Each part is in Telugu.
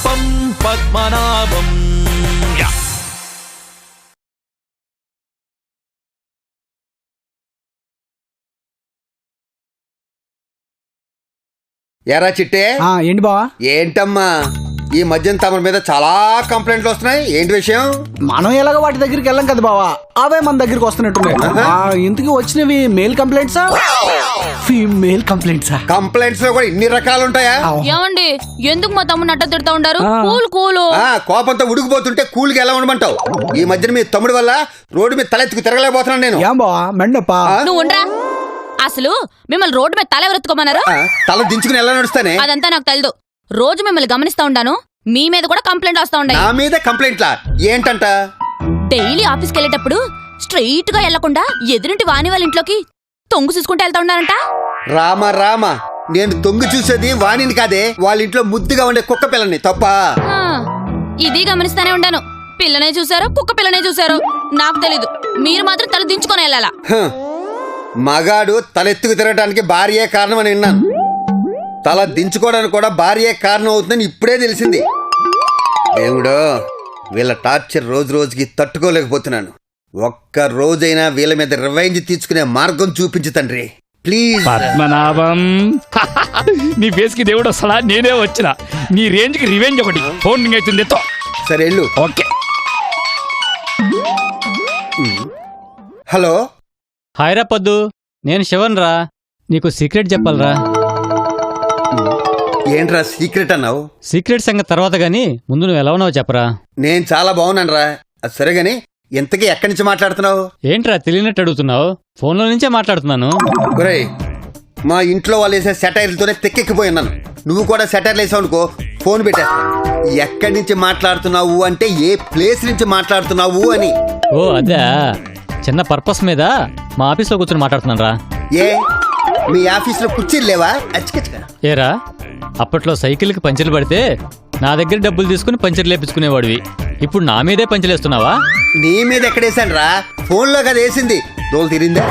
పాపం పద్మనాభం. ఎరా చిట్టే, ఏంటి బావా? ఏంటమ్మా ఈ మధ్యన తమ మీద చాలా కంప్లైంట్లు వస్తున్నాయి, ఏంటి విషయం? మనం ఎలాగ వాటి దగ్గరికి వెళ్ళాం కదా బావా, అవే మన దగ్గరికి వస్తున్నట్టున్నాయి. ఇంతకీ వచ్చినవి మేల్ కంప్లైంట్సా ఫీమేల్ కంప్లైంట్సా? కంప్లైంట్స్ లో కూడా ఇన్ని రకాలు ఉంటాయా? ఏమండి ఎందుకు మా తమ్ముడు అట్ట తిడతా ఉంటారు? కూలు కోపంతో ఉడికిపోతుంటే కూల్కి ఎలా ఉండమంటావు? ఈ మధ్యన మీ తమ్ముడు వల్ల రోడ్డు మీద తలెత్తుకు తిరగలేకపోతున్నాను నేను. ఏం బావా మెండప్పా? నువ్వు ఉండరా. అసలు మిమ్మల్ని రోడ్డు మీద తల ఎవరెత్తుకోమన్నారు? తల దించుకుని ఎలా నడుస్తానే? అదంతా నాకు తెలదు. రోజు మిమ్మల్ని గమనిస్తా ఉంటాను, మీ మీద కూడా కంప్లైంట్ వస్తా ఉంటాయి. నా మీద కంప్లైంట్లా? ఏంటంట? డైలీ ఆఫీస్కి వెళ్ళేటప్పుడు స్ట్రైట్ గా వెళ్లకుండా ఎదురింటి వాణి వాళ్ళ ఇంట్లోకి తొంగు చూసుకుంటూ వెళ్తా ఉన్నారంట. రామ రామ, నేను తొంగి చూసేది వాణిని కాదే, వాళ్ళ ఇంట్లో ముద్దుగా ఉండే కుక్క పిల్లని. తప్ప ఇది గమనిస్తానే ఉండాను. పిల్లనే చూసారో కుక్క పిల్లనే చూసారో నాకు తెలీదు, మీరు మాత్రం తల దించుకొని వెళ్ళాలా. మగాడు తలెత్తుకు తిరగడానికి భార్యే కారణం అని విన్నాను. తల దించుకోవడానికి కూడా భార్యే కారణం అవుతుందని ఇప్పుడే తెలిసింది. దేవుడో, వీళ్ళ టార్చర్ రోజు రోజుకి తట్టుకోలేకపోతున్నాను. ఒక్క రోజైనా వీళ్ళ మీద రివెంజ్ తీసుకునే మార్గం చూపించు తండ్రి, ప్లీజ్. పద్మనాభం, నీ ఫేస్ కి దేవుడు అసలా నేనే వచ్చిన. నీ రేంజ్ కి రివెంజ్ ఒకటి ఫోన్ రింగ్ అవుతుంది. సరే వెళ్ళు. ఓకే. హలో. హాయ్ రా పొద్దు, నేను శివన్ రా. నీకు సీక్రెట్ చెప్పాలరా. ఏంట్రా సీక్రెట్ అన్నావు? సీక్రెట్ సంగతి తర్వాత గానీ ముందు నువ్వు ఎలా ఉన్నావు చెప్పరా. నేను చాలా బాగున్నాను రా. అది సరే గాని ఎంతకీ ఎక్కడి నుంచి మాట్లాడుతున్నావు? ఏంట్రా తెలియనట్టు అడుగుతున్నావు? ఫోన్లో నుంచే మాట్లాడుతున్నాను. ఒరేయ్, మా ఇంట్లో వాళ్ళు వేసే సెటైర్లతోనే తెక్కెక్కిపోయినాను. నువ్వు కూడా సెటైర్లు వేసావు అనుకో, ఫోన్ పెట్టేస్తా. ఎక్కడి నుంచి మాట్లాడుతున్నావు అంటే ఏ ప్లేస్ నుంచి మాట్లాడుతున్నావు అని. ఓ అదే, చిన్న పర్పస్ మీద మా ఆఫీస్లో కూర్చొని మాట్లాడుతున్నాను రా. ఏ మీ ఆఫీసులో కుర్చీలు లేవా? అచ్చికచ్చిగా. ఏరా, అప్పట్లో సైకిల్కి పంచర్లు పడితే నా దగ్గర డబ్బులు తీసుకుని పంచర్లు లేపించుకునేవాడివి. ఇప్పుడు నా మీదే పంచలేస్తున్నావా? నీ మీద ఎక్కడేసాను రా, ఫోన్లో కదా వేసింది. దోలు తీరిందా?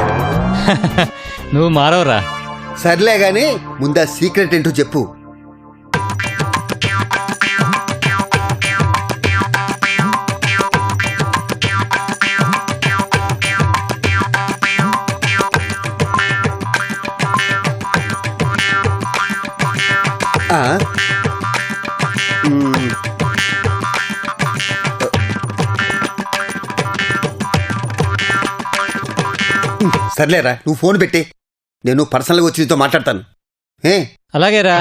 నువ్వు మారవరా. సర్లే గాని ముందా సీక్రెట్ ఏంటో చెప్పు. సర్లేరా, నువ్వు ఫోన్ పెట్టి నేను పర్సనల్గా వచ్చి నీతో మాట్లాడతాను. అలాగేరా.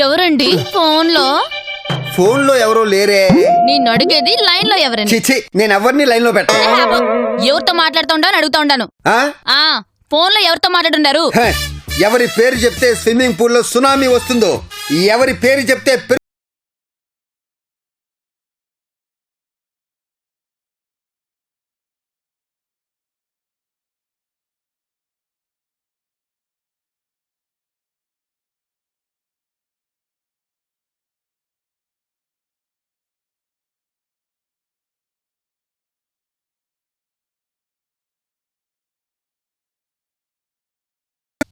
ఎవరండి ఫోన్లో? ఫోన్లో ఎవరో లేరే. నేను అడిగేది లైన్ లో ఎవరండి? చిచ్చి, నేను ఎవరిని లైన్ లో పెట్టను. ఎవరితో మాట్లాడుతూ ఉంటాను అడుగుతా ఉంటాను. ఫోన్ లో ఎవరితో మాట్లాడుండారు? ఎవరి పేరు చెప్తే స్విమ్మింగ్ పూల్ లో సునామీ వస్తుందో, ఎవరి పేరు చెప్తే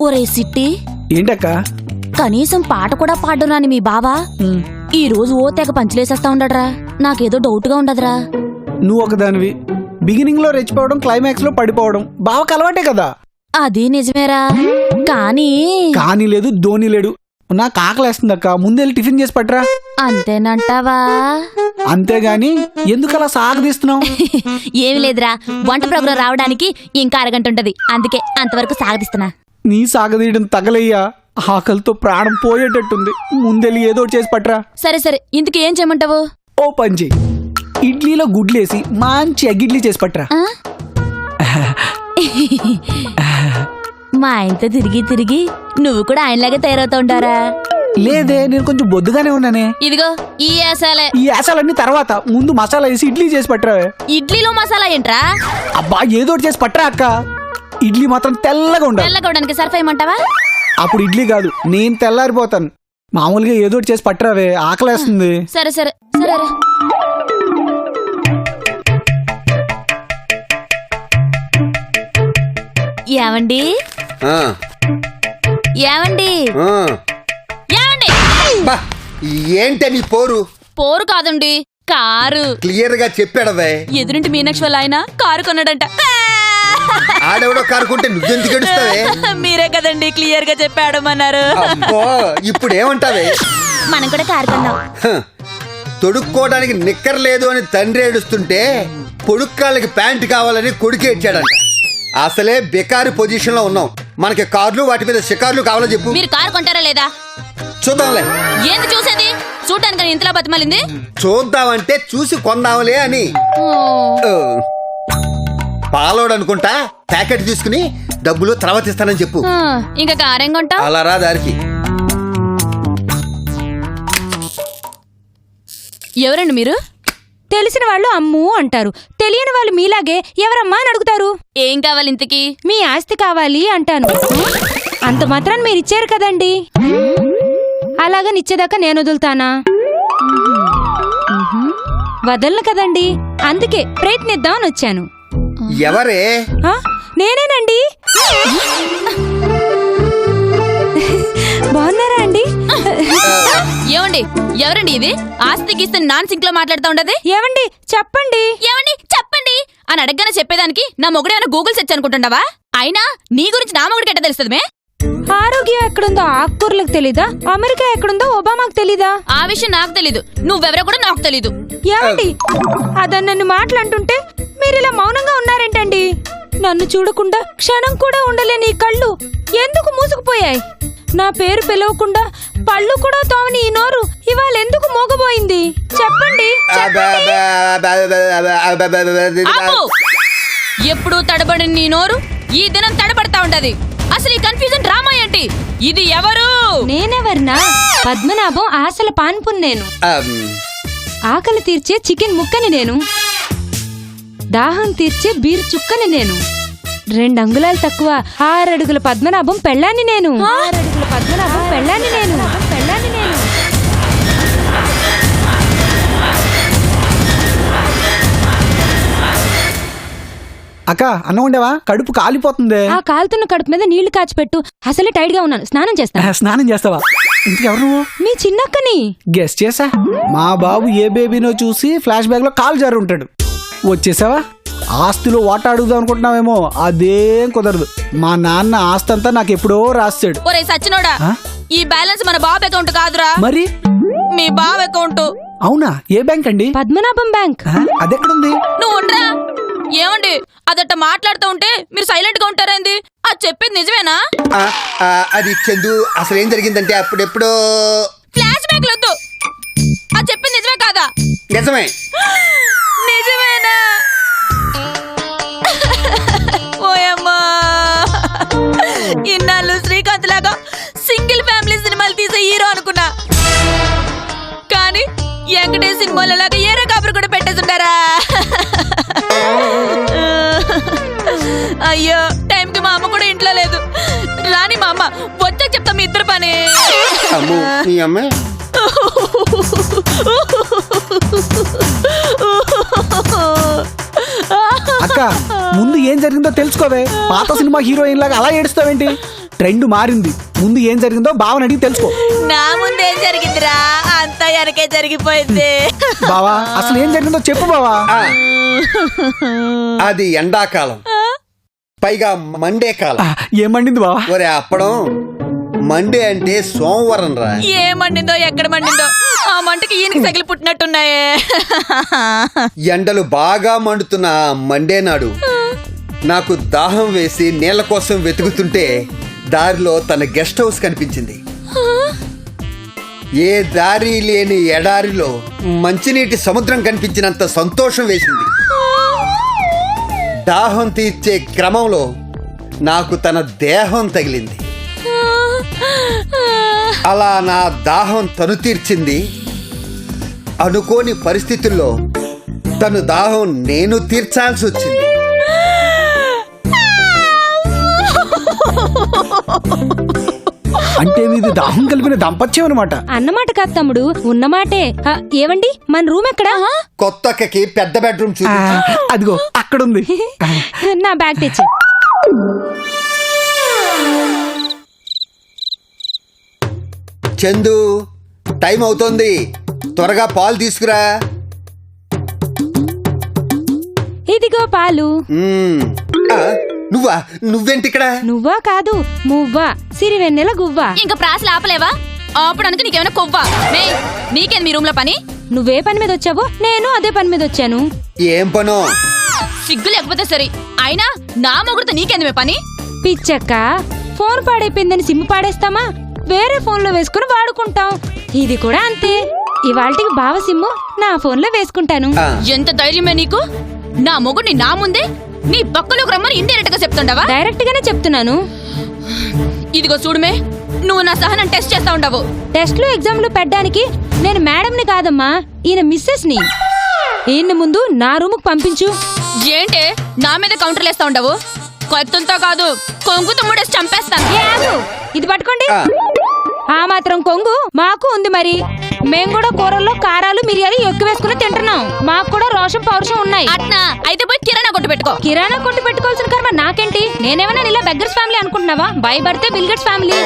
ఒరే సిట్టి, ఏంటక్క? కనీసం పాట కూడా పాడడం రాని మీ బావా ఈ రోజు ఓ తెగ పంచలేసేస్తా ఉండడ్రా. నాకేదో డౌట్ గా ఉండదురా. నువ్వు ఒకదానివి, బిగినింగ్ లో రెచ్చిపోవడం, క్లైమాక్స్ లో పడిపోవడం బావకు అలవాటే కదా. అది నిజమేరా, కానీ లేదు ధోని లేడు. నాకు ఆకలేస్తుందక్క, ముందెళ్ళి టిఫిన్ చేసి పట్టరా. అంతేనంటావా? అంతేగాని ఎందుకలా సాగదీస్తున్నావు? ఏమి లేదురా, వంట ప్రోగ్రాం రావడానికి ఇంకా అరగంట ఉంటది, అందుకే అంతవరకు సాగదీస్తున్నా. నీ సాగదీయడం తగలయ్యా, ఆకలితో ప్రాణం పోయేటట్టుంది. ముందెళ్ళి ఏదో చేసి పట్టరా. సరే సరే, ఇందుకు ఏం చేయమంటావు? ఓ పంచి, ఇడ్లీలో గుడ్లేసి మంచి ఎగ్గిడ్లీ చేసి పట్టరా. మా ఆయనతో తిరిగి తిరిగి నువ్వు కూడా ఆయనలాగే తయారవుతా ఉంటారా? లేదే, నేను కొంచెం బొద్దుగానే ఉన్నానే. ఇదిగో ఈ యాసాలే. ఈ యాసాలన్నీ తర్వాత, ముందు మసాలా వేసి ఇడ్లీ చేసి పట్టరా. ఇడ్లీలో మసాలా ఏంట్రా? అబ్బా ఏదో చేసి పట్టరా అక్క. ఇడ్లీ మాత్రం తెల్లగా ఉండాలి. తెల్లగొడానికి సర్ఫ్ అయ్యమంటావా? అప్పుడు ఇడ్లీ కాదు, నేను తెల్లారిపోతాను. మామూలుగా ఏదో చేసి పట్టరావే, ఆకలేస్తుంది. సరే సరే సరే. ఏమండి, ఏమండి ఆ. ఏమండి బా ఏంటే నీ పోరు పోరు కాదండి, కారు. క్లియర్ గా చెప్పాడవే. ఎదురింటి మీనాక్షి వాళ్ళ ఆయన కారు కొన్నాడంట. ఆడెవడో కారుకుంటే నువ్వెందుకు గడుస్తావే? మీరే కదండి క్లియర్ గా చెప్పాడమన్నారు. అబ్బో ఇప్పుడు ఏమంటావే? మనం కూడా కారు కొన్నాం. హ, తొడుక్కోవడానికి నిక్కర్ లేదు అని తండ్రి ఏడుస్తుంటే పొడుక్కాళ్ళకి ప్యాంట్ కావాలని కొడుకు ఏడ్చాడంట. అసలే బెకారు పొజిషన్ లో ఉన్నాం. మనకి కార్లు వాటి మీద షికార్లు కావాలో చెప్పు. మీరు కారు కొంటారా లేదా? చూద్దాంలే. ఏంది చూసేది? చూడటానికి ఇంతలా బతిమాలింది. చూద్దామంటే చూసి కొందాంలే అని. ఓ, పాలోడు అనుకుంటా ప్యాకెట్ తీసుకుని డబ్బులు తర్వాత ఇస్తానని చెప్పు. ఇంకా కారేం కొంటా? అలా రా దారికి. ఎవరండి మీరు? తెలిసిన వాళ్ళు అమ్ము అంటారు, తెలియని వాళ్ళు మీలాగే ఎవరమ్మా అని అడుగుతారు. ఏం కావాలి ఇంతకి? మీ ఆస్తి కావాలి అంటాను. అంత మాత్రాన్ని మీరు ఇచ్చారు కదండి, అలాగా నిచ్చేదాకా నేను వదులుతానా? వదలను కదండి, అందుకే ప్రయత్నిద్దామని వచ్చాను. ఎవరే? ఆ, నేనేనండి. బాగున్నారా అండి? ఏమండి ఎవరండి ఇది? ఆస్తి గీస్తే నాన్ సింక్ లో మాట్లాడుతూ ఉండదు. ఏవండి చెప్పండి. ఏమండి చెప్పండి అని అడగగానే చెప్పేదానికి నా మొగుడేమైనా గూగుల్ సెర్చ్ అనుకుంటున్నావా? అయినా నీ గురించి నా మొగుడికి ఎట్ట తెలుస్తుంది మే? ఆరోగ్యం ఎక్కడుందో ఆకుకూరలకు తెలీదా? అమెరికా ఎక్కడుందో ఒబామాకు తెలీదా? ఆ విషయం నాకు తెలీదు, నువ్వెవరో కూడా నాకు తెలీదు. ఏమండి అదన్న నన్ను మాటలంటుంటే మీరు ఇలా మౌనంగా ఉన్నారేంటండి? నన్ను చూడకుండా క్షణం కూడా ఉండలేని ఈ కళ్ళు ఎందుకు మూసుకుపోయాయి? నా పేరు పిలవకుండా పళ్ళు కూడా తోమని ఈ నోరు ఇవాళ ఎందుకు మోగబోయింది? చెప్పండి. ఆపు! ఎప్పుడు తడబడిన నీ నోరు ఈ దినం తడబడతా ఉంటది. అసలు ఈ కన్ఫ్యూజన్ డ్రామా ఏంటి? ఇది ఎవరు? నేనెవర్నా? పద్మనాభం ఆశల పాన్పుని నేను. ఆకలి తీర్చే చికెన్ ముక్కని నేను. దాహం తీర్చే బీర్ చుక్కని నేను. 2 అంగుళాలు తక్కువ 6 అడుగుల పద్మనాభం పెళ్ళాన్ని నేను. 6 అడుగుల పద్మనాభం పెళ్ళాన్ని నేను. పెళ్ళాన్ని నేను. అక్క అన్నం ఉండేవా? కడుపు కాలిపోతుంది. ఆ కాలుతున్న కడుపు మీద నీళ్లు కాచిపెట్టు. అసలే టైట్ గా ఉన్నాను, స్నానం చేస్తాను. స్నానం చేస్తావా? ఇంటికి ఎవరు నువ్వు? మీ చిన్నక్కని. గెస్ట్ చేసా. మా బాబు ఏ బేబీనో చూసి ఫ్లాష్ బ్యాక్ లో కాలు జారి ఉంటాడు. వచ్చేసావా? ఆస్తిలో వాటా అడుగుదాం అనుకుంటున్నావేమో, అదేం కుదరదు. మా నాన్న ఆస్తి అంతా నాకు ఎప్పుడో రాస్తాడు. ఒరే సచ్చినోడా, ఈ బ్యాలెన్స్ మన బాబు అకౌంట్ కాదురా, మరి మీ బాబు అకౌంట్. అవునా? ఏ బ్యాంక్ అండి? పద్మనాభం బ్యాంక్. అదెక్కడుంది? నువ్వు ఉండరా. ఏమండి అదట్ట మాట్లాడుతూ ఉంటే మీరు సైలెంట్ గా ఉంటారేంది? అది చెప్పేది నిజమేనా? అది చందు, అసలు ఏం జరిగిందంటే అప్పుడెప్పుడో. ఫ్లాష్ బ్యాక్ లొద్దు, అది చెప్పింది నిజమే కాదా? నిజమే. నిజమేనా? ఓయమ్మా, ఇన్నాళ్ళు శ్రీకాంత్ లాగా సింగిల్ ఫ్యామిలీ సినిమాలు తీసే హీరో అనుకున్నా, కానీ వెంకటేష్ సినిమాలలాగా ఏరే కాపురు కూడా పెట్టేస్తుంటారా? అయ్యో, టైంకి మా అమ్మ కూడా ఇంట్లో లేదు. రాని మా అమ్మ వచ్చాక చెప్తా మీ ఇద్దరు పని. అమ్మో, నీ అమ్మాయి అక్క ముందు ఏం జరిగిందో తెలుసుకోవే. పాత సినిమా హీరోయిన్ లాగా అలా ఏడుస్తావేంటి? ట్రెండ్ మారింది. ముందు ఏం జరిగిందో బావని అడిగి తెలుసుకో. నా ముందేం జరిగిందిరా, అంతా వెనకే జరిగిపోయింది. బావా అసలు ఏం జరిగిందో చెప్పు బావా. అది ఎండాకాలం, పైగా మండే కాలం. ఏమండింది బావా? ఒరే అప్పడం, మండే అంటే సోమవారం రా. ఏ మండిందో ఎక్కడ మండిందో, ఆ మంటకి ఈయనకి సగిలి పుట్టినట్టున్నాయే. ఎండలు బాగా మండుతున్న మండే నాడు నాకు దాహం వేసి నీళ్ల కోసం వెతుకుతుంటే దారిలో తన గెస్ట్ హౌస్ కనిపించింది. ఏ దారి లేని ఎడారిలో మంచినీటి సముద్రం కనిపించినంత సంతోషం వేసింది. దాహం తీర్చే క్రమంలో నాకు తన దేహం తగిలింది. అలా నా దాహం తను తీర్చింది. అనుకోని పరిస్థితుల్లో తను దాహం నేను తీర్చాల్సి వచ్చింది. అంటే మీది దాహం కలిపిన దాంపత్యం అనమాట. అన్నమాట కాదు తమ్ముడు, ఉన్నమాటే. ఏవండి మన రూమ్ ఎక్కడా? కొత్తకి పెద్ద బెడ్రూమ్ చూసి అదిగో అక్కడుంది. నా బ్యాగ్ తెచ్చి. చందు టైం అవుతోంది, త్వరగా పాలు తీసుకురా. ఇదిగో పాలు. ఆ, నువ్వేంటి ఇక్కడ? నువ్వా కాదు మువ్వా, సిరివెన్నెల గువ్వా. ఇంకా ప్రాసలు ఆపలేవా? ఆపడానికి నీకేమైనా కొవ్వా? మే నీకేంది మీ రూమ్ లో పని? నువ్వే పని మీద వచ్చావో నేను అదే పని మీద వచ్చాను. ఏం పనో? సిగ్గు లేకపోతే సరే, అయినా నా మొగుడుతో నీకేంది మే పని? పిచ్చక్క, ఫోన్ పాడైపోయిందని సిమ్ పాడేస్తామా? వేరే ఫోన్ లో వేసుకుని వాడుకుంటాం. ఇది కూడా అంతే. ఇవాళకి బావ సిమ్ము నా ఫోన్ లో వేసుకుంటాను. ఎంత ధైర్యమే నీకు? నా మొగుడిని నా ముందే నీ పక్కలోకి రమ్మని ఇండైరెక్ట్ గా చెప్తుండవా? డైరెక్ట్ గానే చెప్తున్నాను. ఇదిగో చూడుమే, నువ్వు నా సహనం టెస్ట్ చేస్తా ఉండవు. టెస్ట్లు ఎగ్జామ్లు పెట్టడానికి నేను మేడంని కాదమ్మా, ఈయన మిస్సెస్ ని. ఈయన ముందు నా రూముకు పంపించు. ఏంటే నా మీద కౌంటర్లు వేస్తా ఉండవు? కత్తులతో కాదు, కొంగుతో ముడేసి చంపేస్తాను. ఏ ఆగు, ఇది పట్టుకోండి. ఆ మాత్రం కొంగు మాకు ఉంది మరి. మేం కూడా కూరల్లో కారాలు మిరియాలు ఎక్కువ వేసుకుని తింటున్నాం. మాకు కూడా రోషం పౌరుషం ఉన్నాయి. అట్నా అయితే పోయి కిరాణా కొట్టు పెట్టుకో. కిరాణా కొట్టు పెట్టుకోవాల్సిన కర్మ నాకేంటి? నేనేమన్నా ఇలా బెగ్గర్స్ ఫ్యామిలీ అనుకుంటున్నావా? భయపడితే బిల్గేట్స్ ఫ్యామిలీ.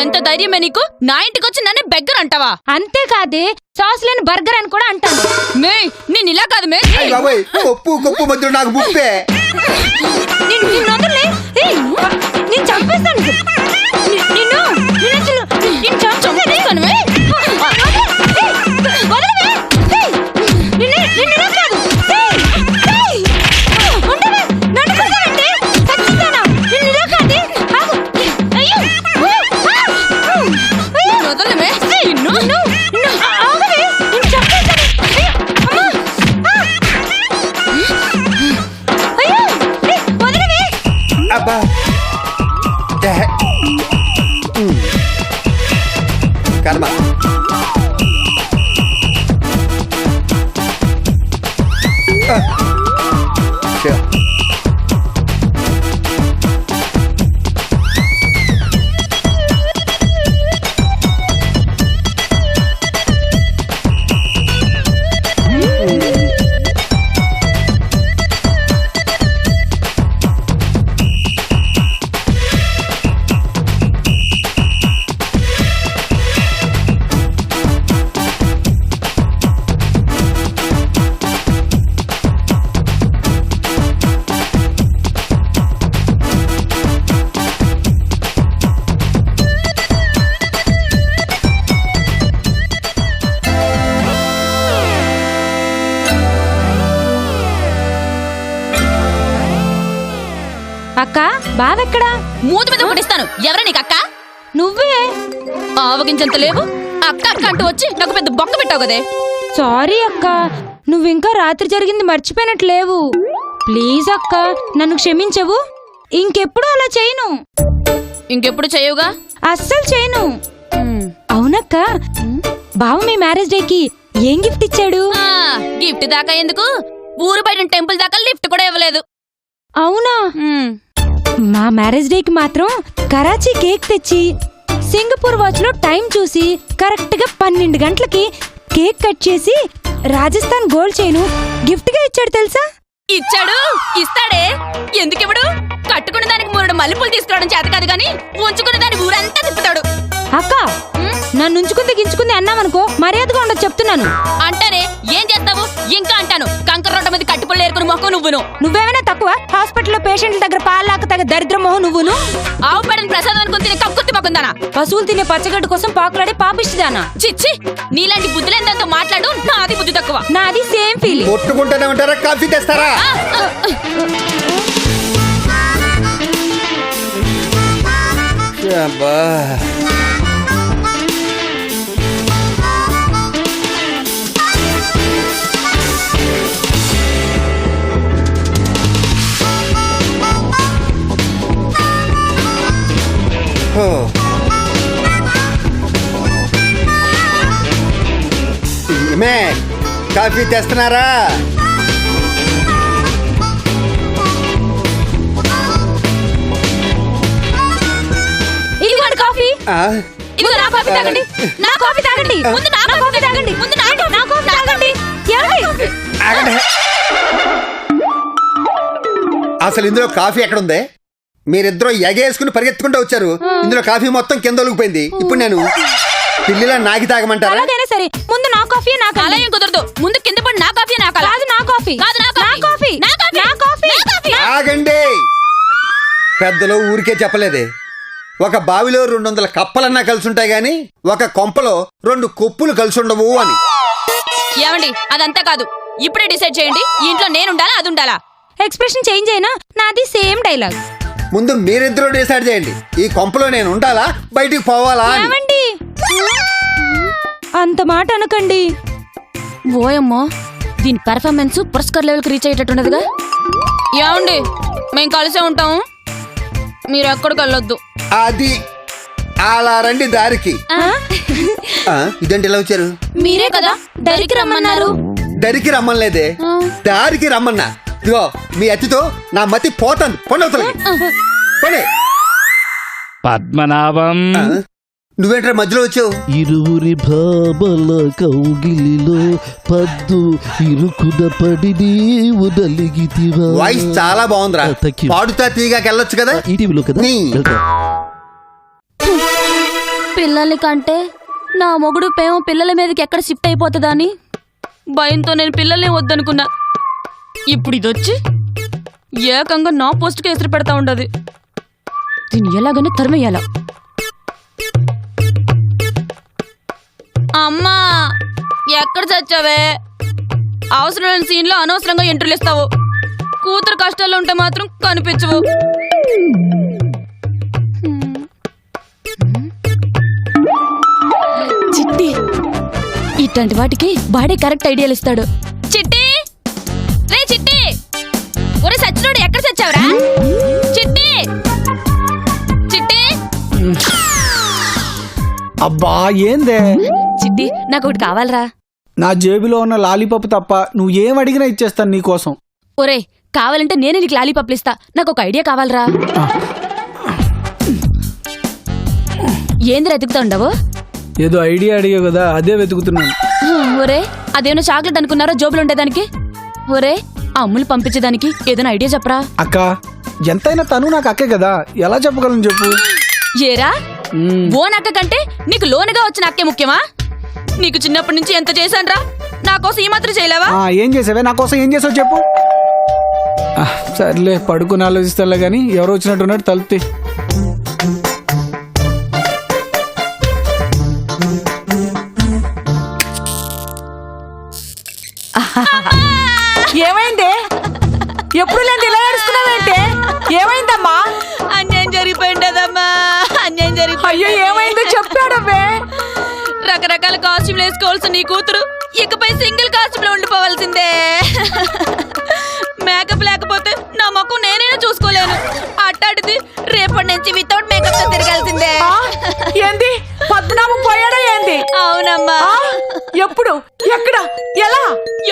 ఎంత ధైర్యమే నీకు నా ఇంటికి వచ్చి నన్ను బెగ్గర్ అంటావా? అంతేకాదే సాస్ లేని బర్గర్ అని కూడా అంటాను. మే నేను ఇలా కాదు మే. బాబాయ్, ఒప్పు కొప్పు మధ్య నాకు ముప్పే. నిన్ను వదలలే. ఏయ్, నేను చంపేస్తాను. నిన్ను చంపేస్తాను మే. అబ్బా, కర్మ. అక్క, బావెక్కడా? మూత మీద కొట్టిస్తాను. ఎవరా నీకు అక్క? నువ్వే. ఆవగించంత లేవు. అక్క అక్క అంటూ వచ్చి నాకు పెద్ద బొక్క పెట్టావు కదే. సారీ అక్క, నువ్వింకా రాత్రి జరిగింది మర్చిపోయినట్లేవు. ప్లీజ్ అక్క, నన్ను క్షమించవు. ఇంకెప్పుడు అలా చేయను. ఇంకెప్పుడు చేయవుగా? అస్సలు చేయను. అవునక్క, బావ మీ మ్యారేజ్ డేకి ఏం గిఫ్ట్ ఇచ్చాడు? గిఫ్ట్ దాకా ఎందుకు, ఊరు బయట టెంపుల్ దాకా లిఫ్ట్ కూడా ఇవ్వలేదు. అవునా? మా మ్యారేజ్ డేకి మాత్రం కరాచీ కేక్ తెచ్చి సింగపూర్ వాచ్ లో టైం చూసి కరెక్ట్ గా 12 గంటలకి కేక్ కట్ చేసి రాజస్థాన్ గోల్డ్ చైన్ గిఫ్ట్ గా ఇచ్చాడు తెలుసా? ఇచ్చాడు, ఇస్తాడే. ఎందుకివ్వడు? కట్టుకున్న దానికి 3 మల్లెపూలు తీసుకురావడం చేత కాదు గాని ఉంచుకున్న దాని ఊరంతా తిప్పుతాడు. అక్క, నన్ను ఉంచుకుంది గించుకుంది అన్నావనుకో మర్యాదగా ఉండదు చెప్తున్నాను. అంటానే ఏం చేస్తావు? ఇంకా అంటాను, కంకర రోడ్డు మీద కట్టుపుళ్ళు ఏరుకుని మొహం నువ్వును. నువ్వేమైనా తక్కువ? హాస్పిటల్లో పేషెంట్ల దగ్గర పాలాక తగ్గ దరిద్ర మొహం నువ్వును. ఆవు పడిన ప్రసాదం అనుకుని తినే కక్కుర్తి మొక్కుందానా? పశువులు తినే పచ్చగడ్డ కోసం పాకులాడే పాపిష్టిదానా? చిచ్చి, నీలాంటి బుద్ధులేందంతో మాట్లాడు. నాది బుద్ధి తక్కువ. నాది సేమ్ ఫీలింగ్. కొట్టుకుంటూనే ఉంటారా? కాఫీ తెస్తారా? అబ్బా, ఏమే కాఫీ తెస్తున్నారా? ఇదిగోండి కాఫీ. ఇదిగో నా కాఫీ తాగండి. నా కాఫీ తాగండి. ముందు నా కాఫీ తాగండి. ముందు నా కాఫీ తాగండి. ఆగండి. అసలు ఇందులో కాఫీ ఎక్కడుంది? మీరిద్దరూ ఎగేసుకుని పరిగెత్తుకుంటూ వచ్చారు. ఇందులో కాఫీ మొత్తం కింద ఒలిగిపోయింది. ఇప్పుడు నేను పిల్లిలా నాకి తాగమంటారా? అలాగైనా సరే ముందు నా కాఫీ నాకు అలా ఏం కుదరదు. ముందు కింద పడి నా కాఫీ నాకు కాదు నా కాఫీ కాదు నా నా కాఫీ నా కాఫీ నా కాఫీ నా కాఫీ. ఆగండి, పెద్దలు ఊరికే చెప్పలేదే. ఒక బావిలో 200 కప్పలన్నా కలిసి ఉంటాయి గాని ఒక కొంపలో 2 కొప్పులు కలిసి ఉండవు అని. ఏమండి అదంతా కాదు, ఇప్పుడే డిసైడ్ చేయండి. ఈ ఇంట్లో నేను ఉండాలా అది ఉండాలా? ఎక్స్ప్రెషన్ చేంజ్ అయినా నాది సేమ్ డైలాగ్. ముందు మీరిద్దరూ డిసైడ్ చేయండి, ఈ కొంపలో నేను ఉండాలా బయటికి పోవాలా అని. ఏమండి అంత మాట అనకండి. ఓయమ్మో, దీని పెర్ఫార్మెన్స్ పురస్కార్ లెవెల్కి రీచ్ అయ్యేటట్టున్నదిగా. ఏమండి మేము కలిసే ఉంటాము, మీరు ఎక్కడికి వెళ్ళొద్దు. అది అలా రండి దారికి. ఇదేంటి ఇలా వచ్చారు? మీరే కదా డైరీకి రమ్మన్నారు. దరికి రమ్మలేదే, దారికి రమ్మన్నా. ఇదిగో మీ అతితో నా మతి పోతాను. పొండవుతలకి పోనీ. పద్మనాభం నువ్వేంట్రా మధ్యలో వచ్చావు? ఇరువురి భాబల కౌగిలిలో పద్దు ఇరుకుద పడి నీవు నలిగితివా. వాయిస్ చాలా బాగుందిరా, Thank you. పాడుతా తీగాకి వెళ్ళొచ్చు కదా. ఈటీవీలో కదా నీ. వెళ్తా. పిల్లల్ని కంటే నా మొగుడు ప్రేమ పిల్లల మీదకి ఎక్కడ షిఫ్ట్ అయిపోతుందా అని భయంతో నేను పిల్లల్ని వద్దనుకున్నా. ఇప్పుడు ఇదొచ్చి ఏకంగా నా పోస్ట్కి ఎదురు పెడతా ఉండదు. దీన్ని ఎలాగైనా తరిమేయాల. అమ్మా ఎక్కడ చచ్చావే? అవసరమైన సీన్లో అనవసరంగా ఎంట్రీలు ఇస్తావు. కూతురు కష్టాల్లో ఉంటే మాత్రం కనిపించవు. చిట్టి ఇట్లాంటి వాటికి వాడే కరెక్ట్ ఐడియాలు ఇస్తాడు. చిట్టి రే చిట్టి, ఒరే సచ్చినోడు ఎక్కడ చచ్చావురా? చిట్టి చిట్టి అబ్బా ఏందే? చిట్టి నాకు ఒకటి కావాలరా. నా జేబులో ఉన్న లాలీపాప్ తప్ప నువ్వు ఏం అడిగినా ఇచ్చేస్తాను నీకోసం. ఒరే కావాలంటే నేనే నీకు లాలీపాప్లు ఇస్తా. నాకు ఒక ఐడియా కావాలరా. ఏందిరా ఎతుకుతా ఉండవు? ఏదో ఐడియా అడిగావు కదా, అదే వెతుకుతున్నాను. ఒరే అదేమైనా చాక్లెట్ అనుకున్నారా జోబులు ఉండేదానికి? ఒరే అమ్ములు పంపించేదానికి ఏదైనా ఐడియా చెప్పరా. అక్క ఎంతైనా తను నాకు అక్కే కదా, ఎలా చెప్పగలను చెప్పు. ఏరా ఓన్ అక్క కంటే నీకు లోనుగా వచ్చిన అక్కే ముఖ్యమా? నీకు చిన్నప్పటి నుంచి ఎంత చేశాన్రా, నా కోసం ఈ మాత్రం చేయలేవా? ఏం చేసావే నా కోసం? ఏం చేసావు చెప్పు. సర్లే పడుకుని ఆలోచిస్తాలే గాని ఎవరు వచ్చినట్టున్నాడు తలుపుతి. ఏమైంది? ఎప్పుడు లేని ఇలా నడుస్తున్నావేంటే? ఏమైందమ్మా? అన్యాయం జరిగిపోయిందమ్మా, అన్యాయం జరిగిపోయి. అయ్యో ఏమైందో చెప్పాడవ్వే. రకరకాల కాస్ట్యూమ్లు వేసుకోవాల్సిన నీ కూతురు ఇకపై సింగిల్ కాస్ట్యూమ్ లో ఉండిపోవాల్సిందే. మేకప్ లేకపోతే నా ముఖం నేనైనా చూసుకోలేను. అట్టాడిది రేపటి నుంచి వితౌట్ మేకప్ తో తిరగాల్సిందే. ఏంది పద్మనాభం పోయాడా ఏంది? అవునమ్మా. ఎప్పుడు ఎక్కడ ఎలా?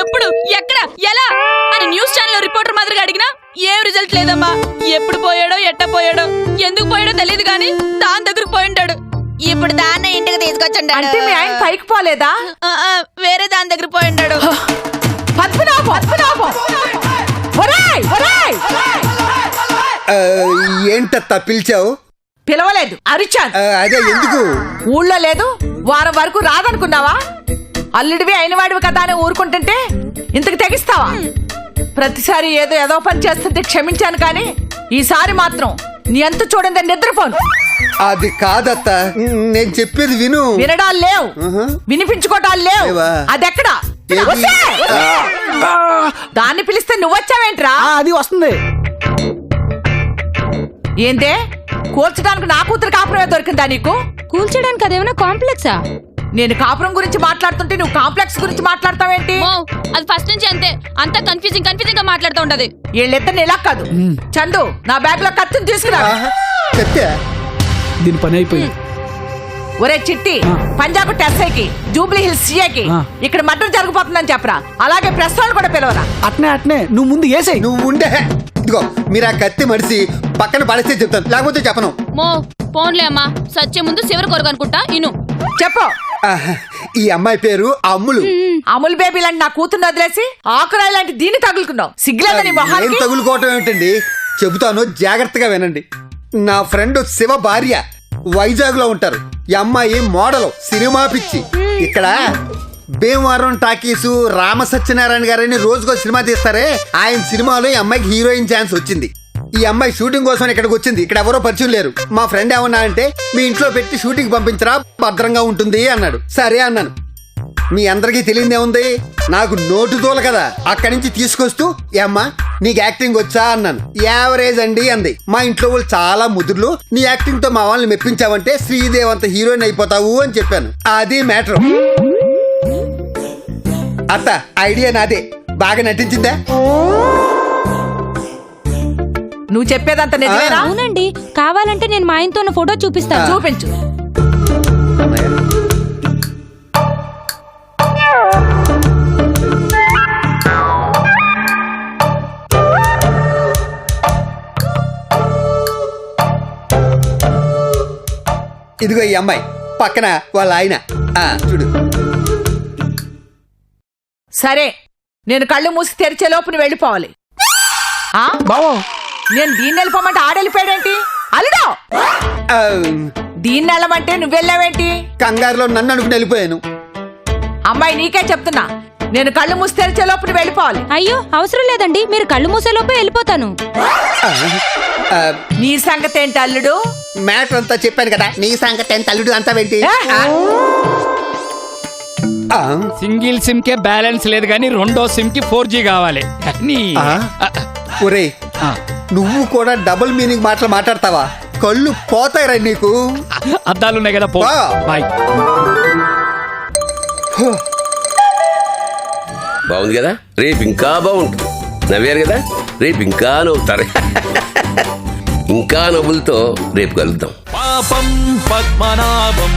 ఎప్పుడు ఎక్కడ ఎలా అని న్యూస్ ఛానల్ రిపోర్టర్ మాదిరిగా అడిగినా ఏం రిజల్ట్ లేదమ్మా. ఎప్పుడు పోయాడో ఎట్ట పోయాడో ఎందుకు పోయాడో తెలియదు కానీ దాని దగ్గరకు పోయింటాడు. ఇప్పుడు దాన్న ఇంటికి తీసుకొచ్చాడు. అంటే మీ ఆయన పైకి పోలేదా? వేరే దాని దగ్గర పోయింటాడు. పద్మనాభం పద్మనాభం ఒరేయ్ ఒరేయ్. ఏంటత్తా పిలిచావు? పిలవలేదు, అరిచాను. అదే ఎందుకు? ఊళ్ళో లేదు, వారం వరకు రాదనుకున్నావా? అల్లుడివి అయినవాడివి కదా అని ఊరుకుంటుంటే ఇంతకు తెగిస్తావా? ప్రతిసారి ఏదో పని చేస్తుంటే క్షమించాను కానీ ఈసారి మాత్రం నీ ఎంత చూడండి నిద్రపోను. అది కాదత్త, నేను చెప్పేది విను. వినడాలు లేవు, వినిపించుకోవటాలు లేవు. లేవా? అదెక్కడా? ఏది? వస్తే! దాన్ని పిలిస్తే నువ్వొచ్చావేంట్రా? అది వస్తుంది. ఏందే కూల్చడానికి నా కూతురు కాపురమే దొరికిందా నీకు? కూల్చడానికి అదేమైనా కాంప్లెక్సా? నేను కాపురం గురించి మాట్లాడుతుంటే నువ్వు కాంప్లెక్స్ గురించి మాట్లాడతావేంటి? అది ఫస్ట్ నుంచి అంతే, అంతా కన్ఫ్యూజింగ్ గా మాట్లాడుతూ ఉంటది. వీళ్ళిద్దరిని ఇలా కాదు. చందు నా బ్యాగ్ లో కత్తిని తీసుకురా. చెప్తే దీని పని అయిపోయింది. ఒరే చిట్టి, పంజాబ్ ఎస్ఐకి జూబ్లీ హిల్స్ సిఐకి ఇక్కడ మర్డర్ జరిగిపోతుందని చెప్పరా. అలాగే ప్రెస్ వాళ్ళు కూడా పిలవరా. అట్నే నువ్వు ముందు ఏసేయ్. నువ్వు ఉండే. ఇదిగో మీరు ఆ కత్తి మడిసి పక్కన పడేస్తే చెప్తాను, లేకపోతే చెప్పను. పోన్లే అమ్మా, సచ్చే ముందు చివరి కొరకు అనుకుంటా. ఇను చెప్పు. ఈ అమ్మాయి పేరు అమ్ములు. అమూల్ బేబీ లాంటి నా కూతుర్ని వదిలేసి ఆకురాయి లాంటి దీన్ని తగులుకున్నావు. సిగ్గులేదని ఏం మొహానికి. తగులుకోవటం ఏమిటండి, చెబుతాను జాగ్రత్తగా వినండి. నా ఫ్రెండ్ శివ భార్య వైజాగ్ లో ఉంటారు. ఈ అమ్మాయి మోడల్, సినిమా పిచ్చి. ఇక్కడ భీమవరం టాకీసు రామ సత్యనారాయణ గారని రోజుకో సినిమా తీస్తారే, ఆయన సినిమాలో ఈ అమ్మాయికి హీరోయిన్ ఛాన్స్ వచ్చింది. ఈ అమ్మాయి షూటింగ్ కోసం ఇక్కడికి వచ్చింది. ఇక్కడ ఎవరో పరిచయం లేరు. మా ఫ్రెండ్ ఏమన్నా అంటే మీ ఇంట్లో పెట్టి షూటింగ్ పంపించరా, భద్రంగా ఉంటుంది అన్నాడు. సరే అన్నాను. మీ అందరికీ తెలియదే ఉంది, నాకు నోటు తోల కదా. అక్కడి నుంచి తీసుకొస్తూ ఏమ్మా నీకు యాక్టింగ్ వచ్చా అన్నాను. యావరేజ్ అండి అంది. మా ఇంట్లో వాళ్ళు చాలా ముదుర్లు, నీ యాక్టింగ్ తో మా వాళ్ళని మెప్పించావంటే శ్రీదేవ్ అంత హీరోయిన్ అయిపోతావు అని చెప్పాను. అది మ్యాటర్. అత్త ఐడియా నాదే. బాగా నటించిందా? నువ్వు చెప్పేదంత నిజమేనా? అవునండి, కావాలంటే నేను మా ఆయనతో ఉన్న ఫోటో చూపిస్తాను. చూపించు. ఇదిగో ఈ అమ్మాయి, పక్కన వాళ్ళ ఆయన. చూడు. సరే, నేను కళ్ళు మూసి తెరిచే లోపు నువ్వు వెళ్ళిపోవాలి. బావో నేను దీన్ని వెళ్ళిపోమంటే ఆడెళ్ళిపోయాడేంటి? అల్లుడు, ఆ, దీన్ని వెళ్ళమంటే నువ్వు వెళ్ళావేంటి? కంగారులో నన్ను అనుకుని వెళ్ళిపోయాను. అమ్మాయి నీకే చెప్తున్నా, నేను కళ్ళు మూసి తెరిచే లోపు నువ్వు వెళ్ళిపోవాలి. అయ్యో అవసరం లేదండి, మీరు కళ్ళు మూసేలోపే వెళ్ళిపోతాను. నీ సంగతి ఏంటి అల్లుడు? మ్యాటర్ అంతా చెప్పాను కదా, నీ సంగతి ఎంత అల్లుడు అంతా ఏంటి? సింగిల్ సిమ్ కే బ్యాలెన్స్ లేదు కానీ రెండో సిమ్ కి 4G కావాలి. ఒరే, నువ్వు కూడా డబుల్ మీనింగ్ మాటలు మాట్లాడతావా? కళ్ళు పోతాయిరా నీకు. అద్దాలు ఉన్నాయి కదా, పో. బాయ్. బాగుంది కదా, రేపు ఇంకా బాగుంటుంది. నవ్వారు కదా, రేపు ఇంకా నవ్వుతారు. ఇంకా నవ్వులతో రేపు కలుద్దాం. పాపం పద్మనాభం